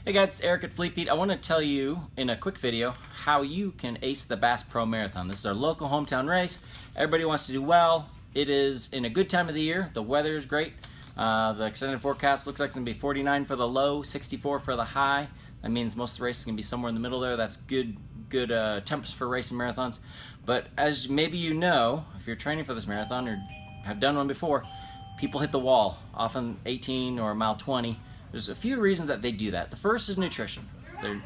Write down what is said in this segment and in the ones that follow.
Hey guys, it's Eric at Fleet Feet. I want to tell you in a quick video how you can ace the Bass Pro Marathon. This is our local hometown race. Everybody wants to do well. It is in a good time of the year. The weather is great. The extended forecast looks like it's going to be 49 for the low, 64 for the high. That means most of the race is going to be somewhere in the middle there. That's good temps for racing marathons. But as maybe you know, if you're training for this marathon or have done one before, people hit the wall, often 18 or mile 20. There's a few reasons that they do that. The first is nutrition.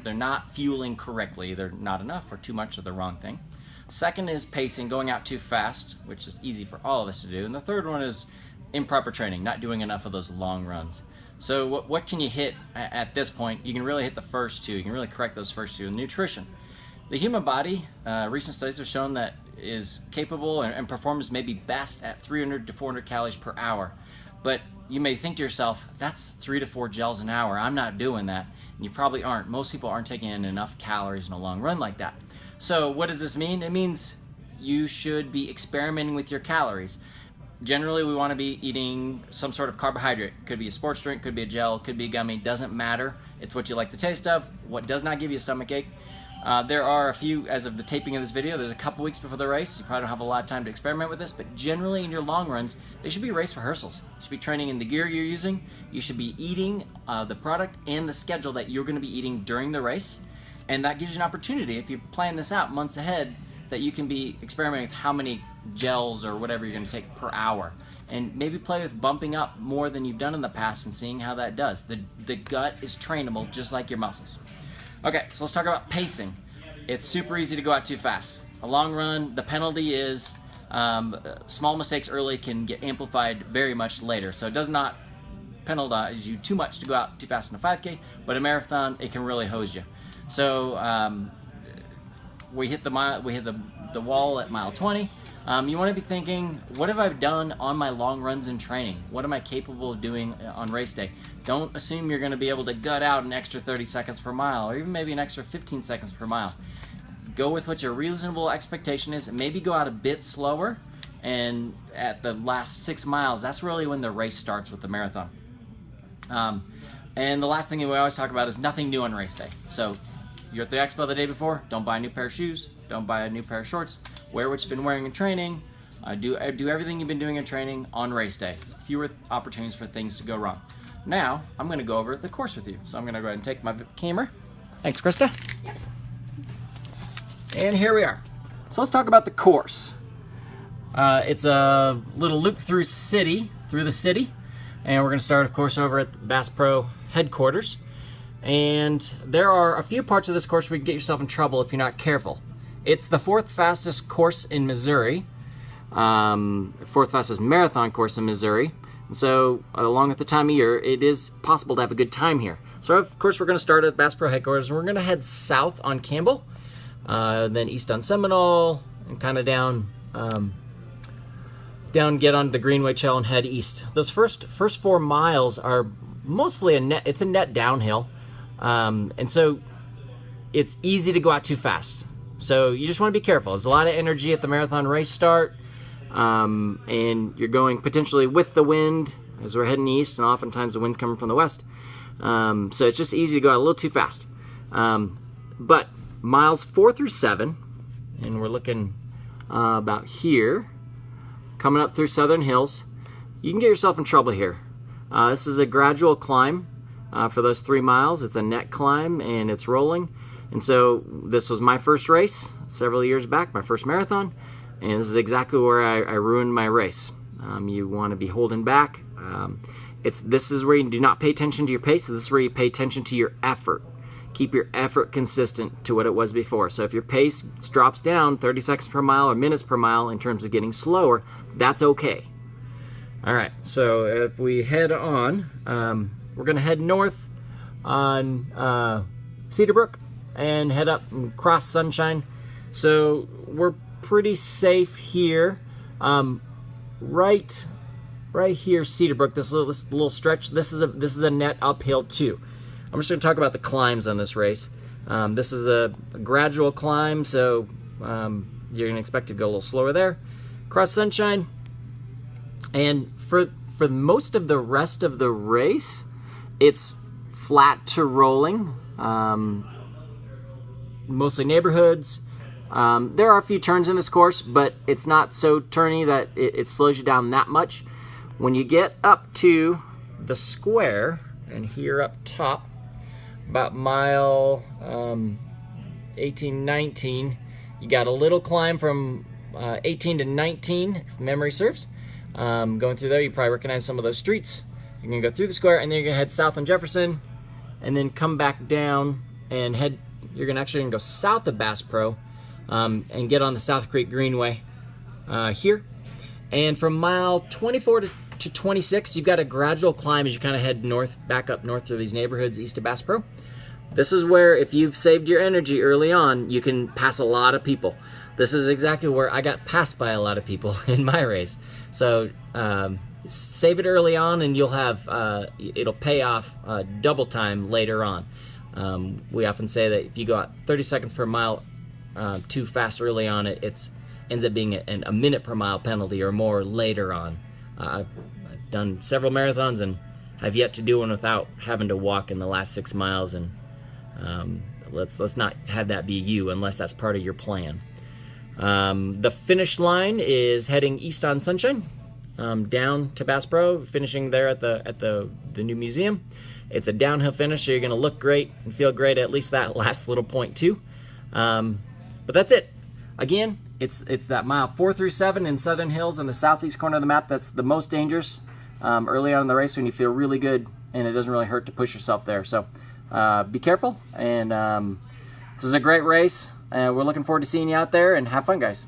They're not fueling correctly. They're not enough or too much of the wrong thing. Second is pacing, going out too fast, which is easy for all of us to do. And the third one is improper training, not doing enough of those long runs. So what can you hit at this point? You can really hit the first two. You can really correct those first two. Nutrition. The human body, recent studies have shown that is capable and performs maybe best at 300 to 400 calories per hour. But you may think to yourself, that's 3 to 4 gels an hour. I'm not doing that. And you probably aren't. Most people aren't taking in enough calories in a long run like that. So what does this mean? It means you should be experimenting with your calories. Generally, we want to be eating some sort of carbohydrate. Could be a sports drink, could be a gel, could be a gummy. Doesn't matter. It's what you like the taste of. What does not give you a stomach ache. There are a few, as of the taping of this video, there's a couple weeks before the race. You probably don't have a lot of time to experiment with this, but generally in your long runs, they should be race rehearsals. You should be training in the gear you're using. You should be eating the product and the schedule that you're going to be eating during the race. And that gives you an opportunity, if you plan this out months ahead, that you can be experimenting with how many gels or whatever you're going to take per hour. And maybe play with bumping up more than you've done in the past and seeing how that does. The gut is trainable just like your muscles. Okay, so let's talk about pacing. It's super easy to go out too fast. A long run, the penalty is small mistakes early can get amplified very much later. So it does not penalize you too much to go out too fast in a 5K, but a marathon, it can really hose you. So we hit the wall at mile 20. You want to be thinking, what have I done on my long runs in training? What am I capable of doing on race day? Don't assume you're going to be able to gut out an extra 30 seconds per mile or even maybe an extra 15 seconds per mile. Go with what your reasonable expectation is and maybe go out a bit slower, and at the last 6 miles, that's really when the race starts with the marathon. And the last thing that we always talk about is nothing new on race day. So you're at the expo the day before, don't buy a new pair of shoes, don't buy a new pair of shorts, wear what you've been wearing in training, do everything you've been doing in training on race day. Fewer opportunities for things to go wrong. Now, I'm going to go over the course with you. So I'm going to go ahead and take my camera. Thanks, Krista. And here we are. So let's talk about the course. It's a little loop through the city, and we're going to start, of course, over at the Bass Pro headquarters. And there are a few parts of this course where you can get yourself in trouble if you're not careful. It's the 4th fastest course in Missouri, 4th fastest marathon course in Missouri. And so, along with the time of year, it is possible to have a good time here. So, of course, we're going to start at Bass Pro headquarters. We're going to head south on Campbell, then east on Seminole, and kind of down, get onto the Greenway Trail and head east. Those first 4 miles are mostly it's a net downhill, and so it's easy to go out too fast. So you just want to be careful. There's a lot of energy at the marathon race start, and you're going potentially with the wind as we're heading east, and oftentimes the wind's coming from the west. So it's just easy to go out a little too fast. But miles 4 through 7, and we're looking about here, coming up through Southern Hills, you can get yourself in trouble here. This is a gradual climb for those 3 miles. It's a net climb and it's rolling. And so this was my first race several years back, my first marathon, and this is exactly where I ruined my race. You want to be holding back. This is where you do not pay attention to your pace. This is where you pay attention to your effort. Keep your effort consistent to what it was before. So if your pace drops down 30 seconds per mile or minutes per mile in terms of getting slower, that's okay. All right, so if we head on, we're going to head north on Cedarbrook and head up and cross Sunshine. So we're pretty safe here. Right here, Cedarbrook, this little stretch, this is a net uphill too. I'm just going to talk about the climbs on this race. This is a gradual climb, so you're going to expect to go a little slower there. Cross Sunshine, and for most of the rest of the race, it's flat to rolling, mostly neighborhoods. There are a few turns in this course, but it's not so turny that it slows you down that much. When you get up to the square, and here up top, about mile 18, 19, you got a little climb from 18 to 19, if memory serves. Going through there, you probably recognize some of those streets. You're gonna go through the square, and then you're gonna head south on Jefferson, and then come back down and head. You're actually gonna go south of Bass Pro, and get on the South Creek Greenway here. And from mile 24 to 26, you've got a gradual climb as you kind of head north, back up north through these neighborhoods east of Bass Pro. This is where, if you've saved your energy early on, you can pass a lot of people. This is exactly where I got passed by a lot of people in my race. So save it early on, and you'll have it'll pay off double time later on. We often say that if you go out 30 seconds per mile too fast early on, it ends up being a minute per mile penalty or more later on. I've done several marathons and have yet to do one without having to walk in the last 6 miles, and let's not have that be you unless that's part of your plan. The finish line is heading east on Sunshine, down to Bass Pro, finishing there at the new museum. It's a downhill finish, so you're going to look great and feel great at least that last little point too. But that's it. Again, it's that mile 4 through 7 in Southern Hills in the southeast corner of the map that's the most dangerous early on in the race, when you feel really good and it doesn't really hurt to push yourself there. So be careful, and this is a great race, and we're looking forward to seeing you out there, and have fun, guys.